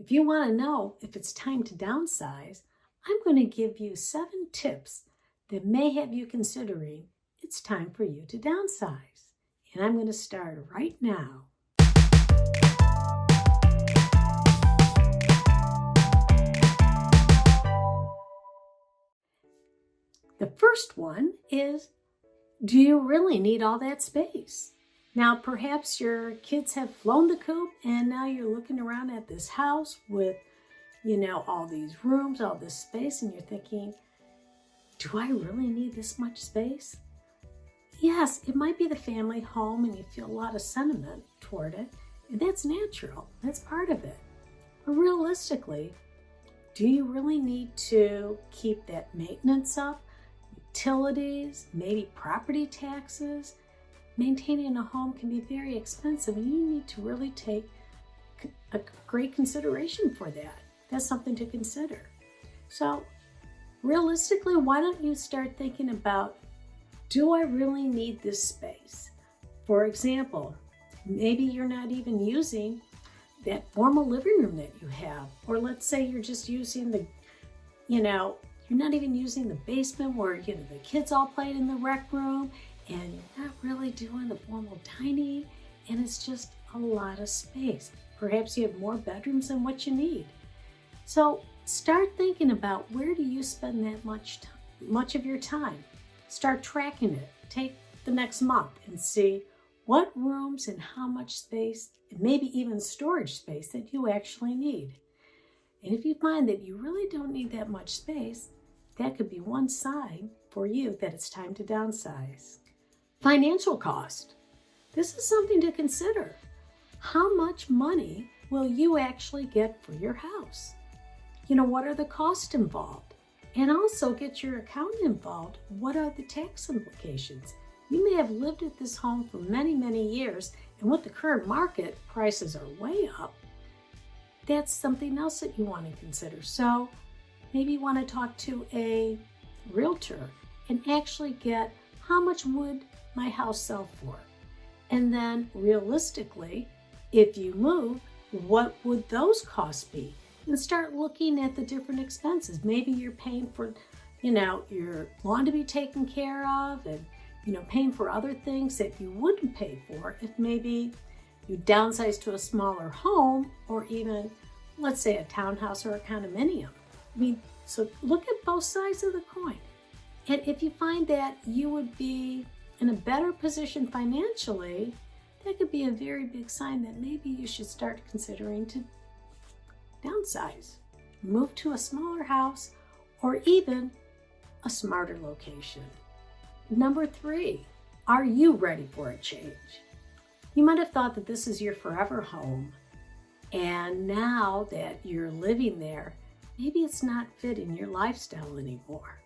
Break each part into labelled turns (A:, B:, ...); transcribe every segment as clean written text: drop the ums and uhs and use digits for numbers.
A: If you want to know if it's time to downsize, I'm going to give you 7 tips that may have you considering it's time for you to downsize. And I'm going to start right now. The first one is, do you really need all that space? Now, perhaps your kids have flown the coop and now you're looking around at this house with, all these rooms, all this space, and you're thinking, do I really need this much space? Yes, it might be the family home and you feel a lot of sentiment toward it, and that's natural. That's part of it. But realistically, do you really need to keep that maintenance up? Utilities, maybe property taxes? Maintaining a home can be very expensive, and you need to really take a great consideration for that. That's something to consider. So realistically, why don't you start thinking about, do I really need this space? For example, maybe you're not even using that formal living room that you have, or let's say you're just using you're not even using the basement where, the kids all played in the rec room, and you're not really doing the formal dining, and it's just a lot of space. Perhaps you have more bedrooms than what you need. So start thinking about, where do you spend that much of your time? Start tracking it. Take the next month and see what rooms and how much space, and maybe even storage space, that you actually need. And if you find that you really don't need that much space, that could be one sign for you that it's time to downsize. Financial cost. This is something to consider. How much money will you actually get for your house? What are the costs involved? And also get your accountant involved. What are the tax implications? You may have lived at this home for many, many years, and with the current market, prices are way up. That's something else that you want to consider. So maybe you want to talk to a realtor and actually get, how much would my house sell for? And then realistically, if you move, what would those costs be? And start looking at the different expenses. Maybe you're paying for, your lawn to be taken care of, and, paying for other things that you wouldn't pay for if maybe you downsize to a smaller home, or even, let's say, a townhouse or a condominium. So look at both sides of the coin. And if you find that you would be in a better position financially, that could be a very big sign that maybe you should start considering to downsize, move to a smaller house, or even a smarter location. Number 3, are you ready for a change? You might have thought that this is your forever home, and now that you're living there, maybe it's not fitting your lifestyle anymore.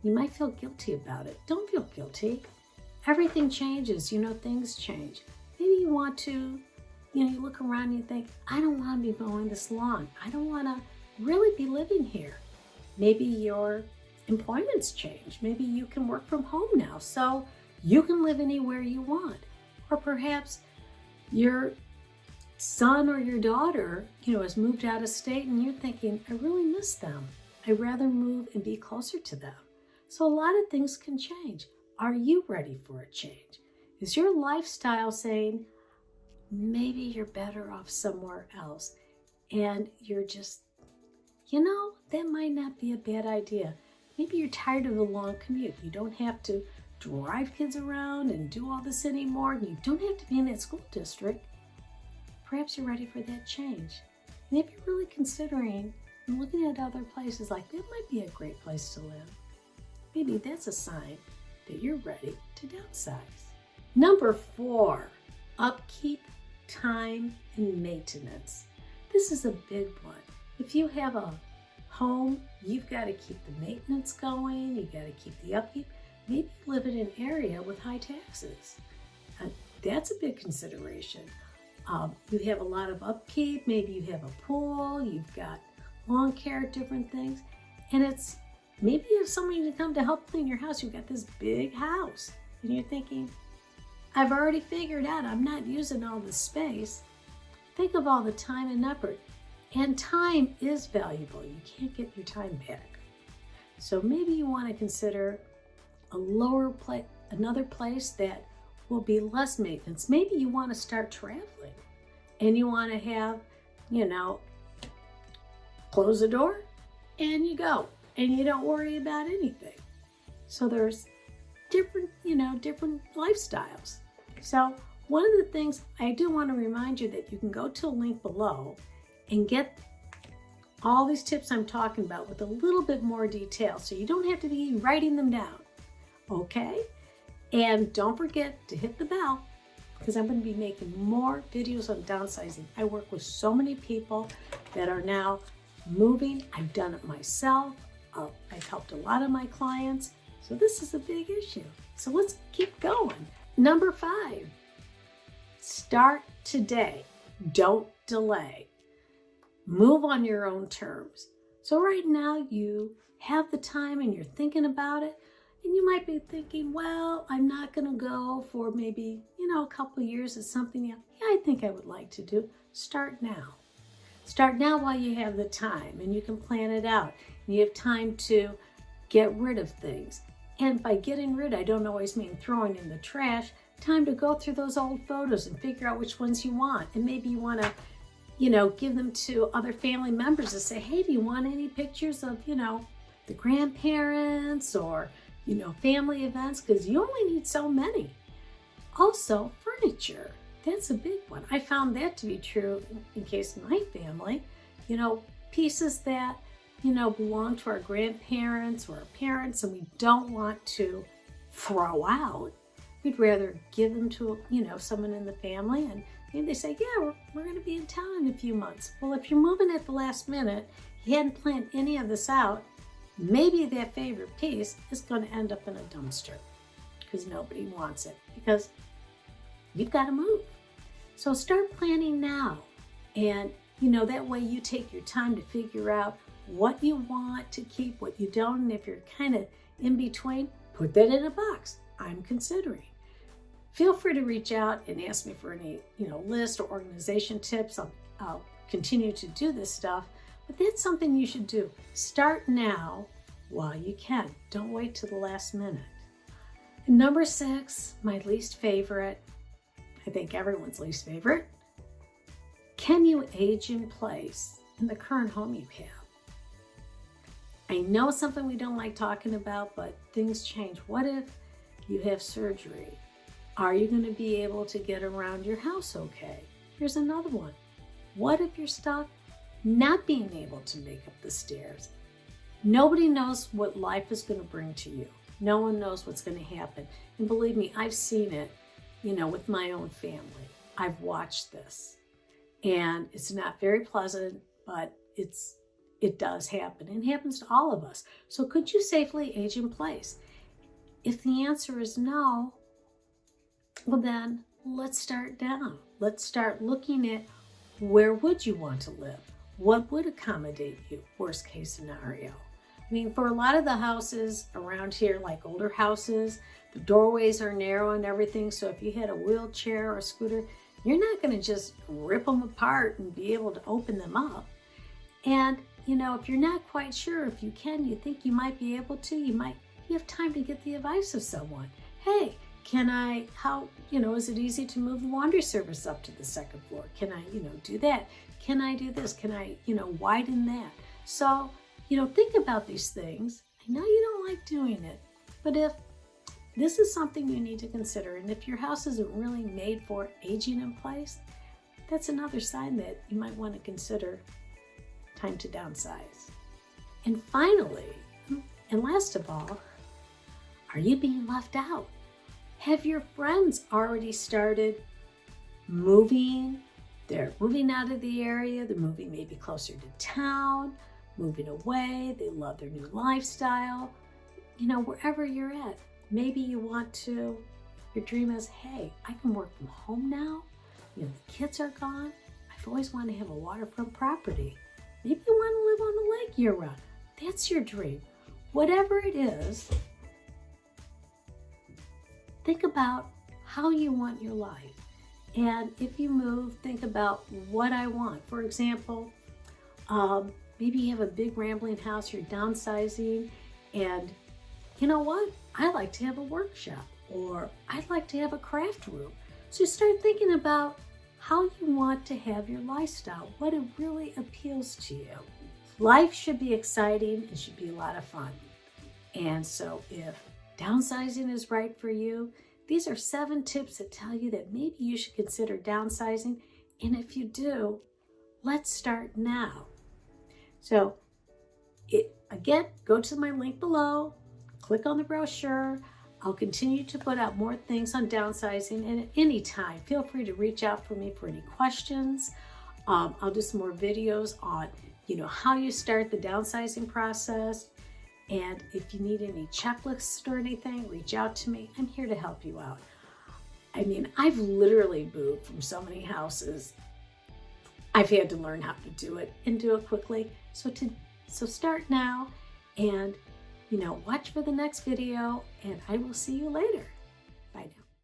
A: You might feel guilty about it. Don't feel guilty. Everything changes, things change. Maybe you want to, you look around and you think, I don't want to be mowing this lawn. I don't want to really be living here. Maybe your employment's changed. Maybe you can work from home now, so you can live anywhere you want. Or perhaps your son or your daughter, has moved out of state, and you're thinking, I really miss them. I'd rather move and be closer to them. So a lot of things can change. Are you ready for a change? Is your lifestyle saying, maybe you're better off somewhere else, and you're just, that might not be a bad idea. Maybe you're tired of the long commute. You don't have to drive kids around and do all this anymore. You don't have to be in that school district. Perhaps you're ready for that change. And if you're really considering and looking at other places, like that might be a great place to live, maybe that's a sign that you're ready to downsize. Number 4, upkeep, time, and maintenance. This is a big one. If you have a home, you've got to keep the maintenance going, you got to keep the upkeep. Maybe you live in an area with high taxes. That's a big consideration. You have a lot of upkeep, maybe you have a pool, you've got lawn care, different things, and it's maybe you have someone to come to help clean your house. You've got this big house, and you're thinking, I've already figured out I'm not using all the space. Think of all the time and effort. And time is valuable. You can't get your time back. So maybe you want to consider another place that will be less maintenance. Maybe you want to start traveling and you want to have, close the door and you go and you don't worry about anything. So there's different lifestyles. So one of the things I do want to remind you that you can go to a link below and get all these tips I'm talking about with a little bit more detail, so you don't have to be writing them down, okay? And don't forget to hit the bell, because I'm going to be making more videos on downsizing. I work with so many people that are now moving. I've done it myself. I've helped a lot of my clients. So this is a big issue. So let's keep going. Number 5, start today. Don't delay. Move on your own terms. So right now you have the time and you're thinking about it, and you might be thinking, well, I'm not going to go for maybe, a couple of years. It's something I think I would like to do. Start now. Start now while you have the time and you can plan it out. You have time to get rid of things. And by getting rid, I don't always mean throwing in the trash. Time to go through those old photos and figure out which ones you want. And maybe you want to give them to other family members and say, hey, do you want any pictures of, the grandparents or, family events? Because you only need so many. Also, furniture. That's a big one. I found that to be true in case of my family. Pieces that, belong to our grandparents or our parents and we don't want to throw out. We'd rather give them to, someone in the family, and maybe they say, yeah, we're going to be in town in a few months. Well, if you're moving at the last minute, you hadn't planned any of this out, maybe that favorite piece is going to end up in a dumpster because nobody wants it, because you've got to move. So start planning now. And, that way you take your time to figure out what you want to keep, what you don't. And if you're kind of in between, put that in a box. I'm considering. Feel free to reach out and ask me for any, list or organization tips. I'll continue to do this stuff, but that's something you should do. Start now while you can. Don't wait till the last minute. And number 6, my least favorite, I think everyone's least favorite. Can you age in place in the current home you have? I know it's something we don't like talking about, but things change. What if you have surgery? Are you going to be able to get around your house okay? Here's another one. What if you're stuck not being able to make up the stairs? Nobody knows what life is going to bring to you. No one knows what's going to happen. And believe me, I've seen it, with my own family. I've watched this. And it's not very pleasant, but it does happen. It happens to all of us. So could you safely age in place? If the answer is no, well then let's start down. Let's start looking at where would you want to live? What would accommodate you? Worst case scenario. I mean, for a lot of the houses around here, like older houses, the doorways are narrow and everything. So if you had a wheelchair or a scooter, you're not going to just rip them apart and be able to open them up. And, if you're not quite sure if you can, you think you might be able to, you have time to get the advice of someone. Hey, is it easy to move the laundry service up to the second floor? Can I, do that? Can I do this? Can I, widen that? So, think about these things. I know you don't like doing it, but if this is something you need to consider, and if your house isn't really made for aging in place, that's another sign that you might want to consider time to downsize. And finally, and last of all, are you being left out? Have your friends already started moving? They're moving out of the area. They're moving maybe closer to town, moving away. They love their new lifestyle. Wherever you're at, maybe you want to, your dream is, hey, I can work from home now. The kids are gone. I've always wanted to have a waterfront property. Maybe you want to live on the lake year-round. That's your dream. Whatever it is, think about how you want your life. And if you move, think about what I want. For example, Maybe you have a big rambling house, you're downsizing, and you know what? I like to have a workshop, or I'd like to have a craft room. So you start thinking about how you want to have your lifestyle, what it really appeals to you. Life should be exciting, it should be a lot of fun. And so if downsizing is right for you, these are 7 tips that tell you that maybe you should consider downsizing. And if you do, let's start now. So again, go to my link below, click on the brochure. I'll continue to put out more things on downsizing, and at any time, feel free to reach out for me for any questions. I'll do some more videos on, how you start the downsizing process. And if you need any checklists or anything, reach out to me. I'm here to help you out. I mean, I've literally moved from so many houses. I've had to learn how to do it and do it quickly. So start now, and watch for the next video, and I will see you later. Bye now.